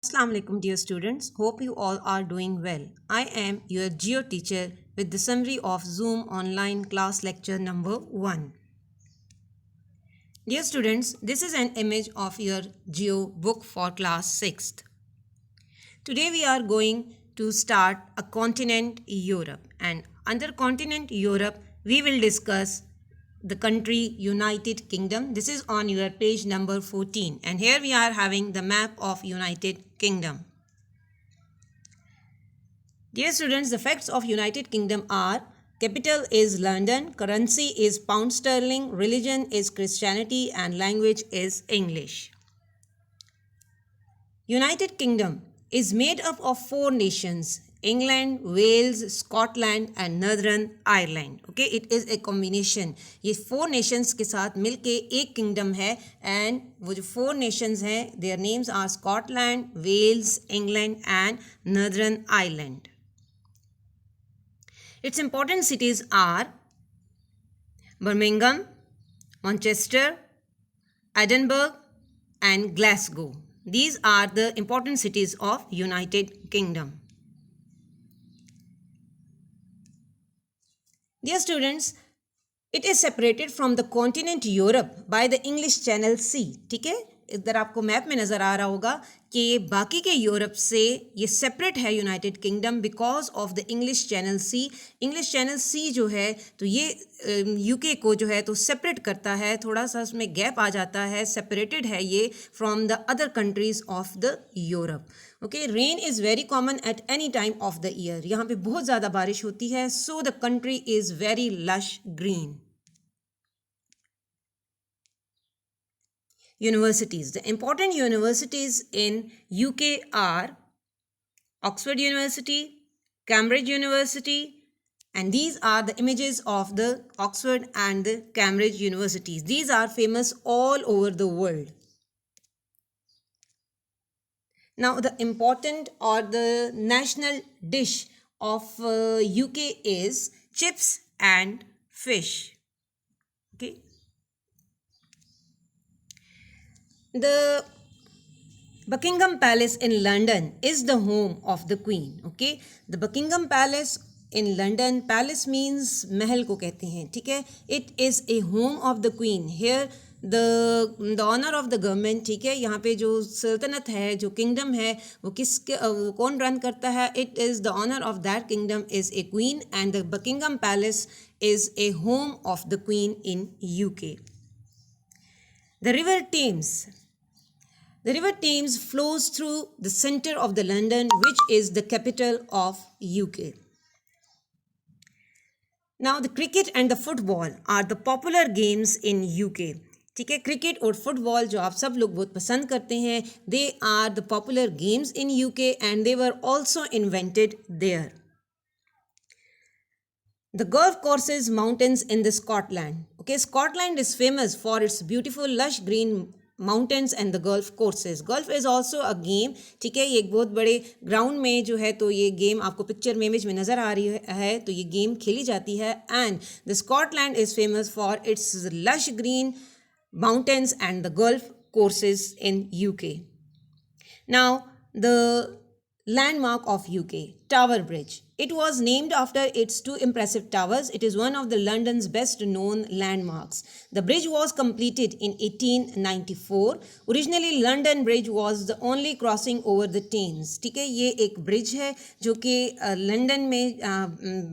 Assalamu alaikum dear students. Hope you all are doing well. I am your geo teacher with the summary of Zoom online class lecture number 1. Dear students, this is an image of your geo book for class 6th. Today we are going to start a continent Europe, and under continent Europe we will discuss the country United Kingdom. This is on your page number 14, and here we are having the map of United Kingdom. Dear students, the facts of United Kingdom are: capital is London, currency is pound sterling, religion is Christianity, and language is English. United Kingdom is made up of 4 nations: England, Wales, Scotland and Northern Ireland. Okay, it is a combination. ये 4 nations के साथ मिलके एक kingdom है, and वो जो 4 nations हैं, their names are Scotland, Wales, England and Northern Ireland. Its important cities are Birmingham, Manchester, Edinburgh and Glasgow. These are the important cities of United Kingdom. Dear students, it is separated from the continent Europe by the English Channel Sea. ठीक है, इधर आपको map में नज़र आ रहा होगा कि ये बाकी के यूरोप से ये सेपरेट है United Kingdom because of the English Channel sea. English Channel sea जो है तो ये यूके को जो है तो सेपरेट करता है, थोड़ा सा उसमें गैप आ जाता है, सेपरेटेड है ये from the other countries of the Europe. Okay, rain is very common at any time of the year. यहाँ पे बहुत ज़्यादा बारिश होती है, so the country is very lush green. Universities. The important universities in UK are Oxford University, Cambridge University, and these are the images of the Oxford and the Cambridge universities. These are famous all over the world. Now, the important or the national dish of UK is chips and fish. Okay. The Buckingham Palace in London is the home of the Queen. Okay, the Buckingham Palace in London, palace means महल को कहते हैं, ठीक है. It is a home of the Queen. Here the honor of the government, ठीक है, यहाँ पे जो सल्तनत है, जो किंगडम है, वो वो कौन रन करता है? It is the honor of that kingdom is a queen, and the Buckingham Palace is a home of the Queen in UK. The River Thames. The River Thames flows through the center of the London, which is the capital of UK. Now, the cricket and the football are the popular games in UK. ठीक है, cricket और football जो आप सब लोग बहुत पसंद करते हैं, they are the popular games in UK and they were also invented there. The golf courses, mountains in the Scotland. Okay, Scotland is famous for its beautiful lush green mountains and the golf courses. Golf is also a game. ठीक है, ये एक बहुत बड़े ground में जो है तो ये गेम आपको पिक्चर में इमेज में नज़र आ रही है, तो ये गेम खेली जाती है. And the Scotland is famous for its lush green mountains and the golf courses in UK. Now, the landmark of UK, Tower Bridge. It was named after its 2 impressive towers. It is one of the London's best known landmarks. The bridge was completed in 1894. Originally, London Bridge was the only crossing over the Thames. ठीक है, ये एक bridge है जो कि London में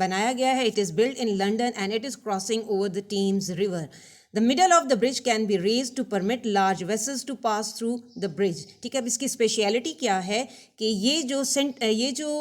बनाया गया है. It is built in London and it is crossing over the Thames River. The middle of the bridge can be raised to permit large vessels to pass through the bridge. ठीक है, अब इसकी speciality क्या है कि ये जो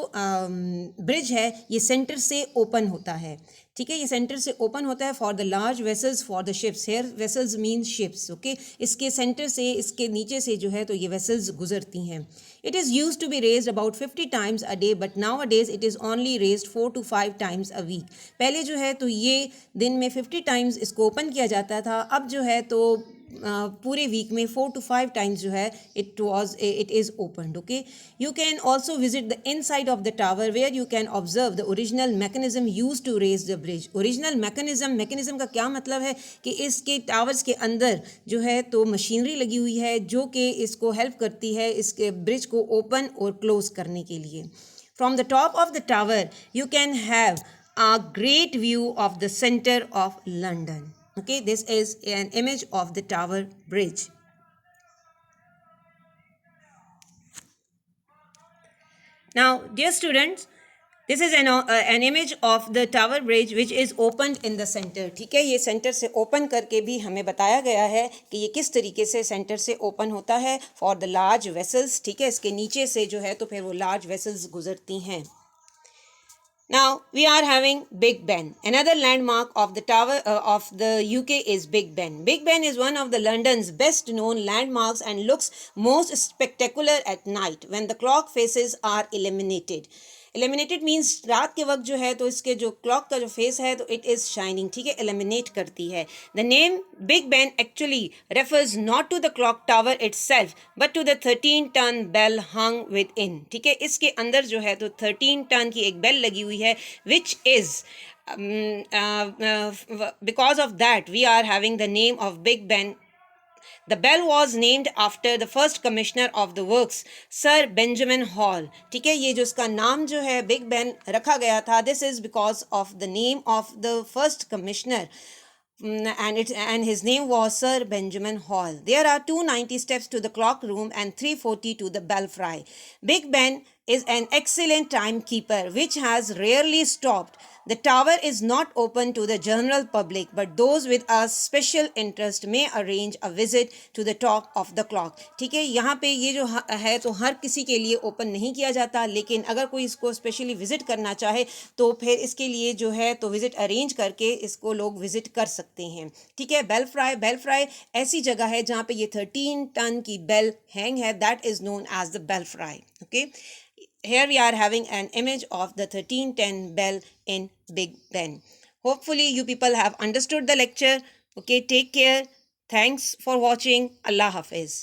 bridge है ये सेंटर से ओपन होता है. ठीक है, ये सेंटर से ओपन होता है for the large vessels for the ships. Here vessels mean ships. Okay, इसके सेंटर से, इसके नीचे से जो है तो ये वेसल्स गुजरती हैं. It is used to be raised about 50 times a day, but nowadays it is only raised 4 to 5 times a week. पहले जो है तो ये दिन में 50 times इसको ओपन किया जाता था, अब जो है तो पूरे वीक में 4 to 5 टाइम्स जो है it is opened. Okay, you can also visit the inside of the tower where you can observe the original mechanism used to raise the bridge. Original mechanism का क्या मतलब है कि इसके टावर्स के अंदर जो है तो मशीनरी लगी हुई है जो कि इसको हेल्प करती है इसके ब्रिज को ओपन और क्लोज करने के लिए. From the top of the tower you can have a great view of the center of London. Okay, this is an image of the Tower Bridge. Now, dear students, this is an image of the Tower Bridge which is opened in the center. ठीक है, ये centre से open करके भी हमें बताया गया है कि ये किस तरीके से सेंटर से ओपन होता है फॉर द लार्ज वेसल्स. ठीक है, इसके नीचे से जो है तो फिर वो लार्ज वेसल्स गुजरती हैं. Now we are having Big Ben. Another landmark of the tower of the UK is Big Ben. Big Ben is one of the London's best known landmarks and looks most spectacular at night when the clock faces are illuminated. Illuminated means रात के वक्त जो है तो इसके जो clock का जो फेस है तो it is shining. ठीक है, illuminate करती है. The name Big Ben actually refers not to the clock tower itself but to the 13-ton bell hung within. ठीक है, इसके अंदर जो है तो 13 टन की एक बेल लगी हुई है which is because of that we are having the name of Big Ben. The bell was named after the first commissioner of the works, Sir Benjamin Hall. ठीक है, ये जो इसका नाम जो है बिग बेन रखा गया था, this is because of the name of the first commissioner. And his name was Sir Benjamin Hall. There are 290 steps to the clock room and 340 to the belfry. Big Ben is an excellent timekeeper which has rarely stopped. The tower is not open to the general public, but those with a special interest may arrange a visit to the top of the clock. ठीक है, यहाँ पे ये जो है तो हर किसी के लिए ओपन नहीं किया जाता, लेकिन अगर कोई इसको स्पेशली विजिट करना चाहे तो फिर इसके लिए जो है तो विजिट अरेंज करके इसको लोग विजिट कर सकते हैं. ठीक है, बेलफ्राई ऐसी जगह है जहाँ पे ये 13 टन की बेल हैंग है, that is known as the belfry. Okay, here we are having an image of the 1310 bell in Big Ben. Hopefully you people have understood the lecture. Okay, take care. Thanks for watching. Allah Hafiz.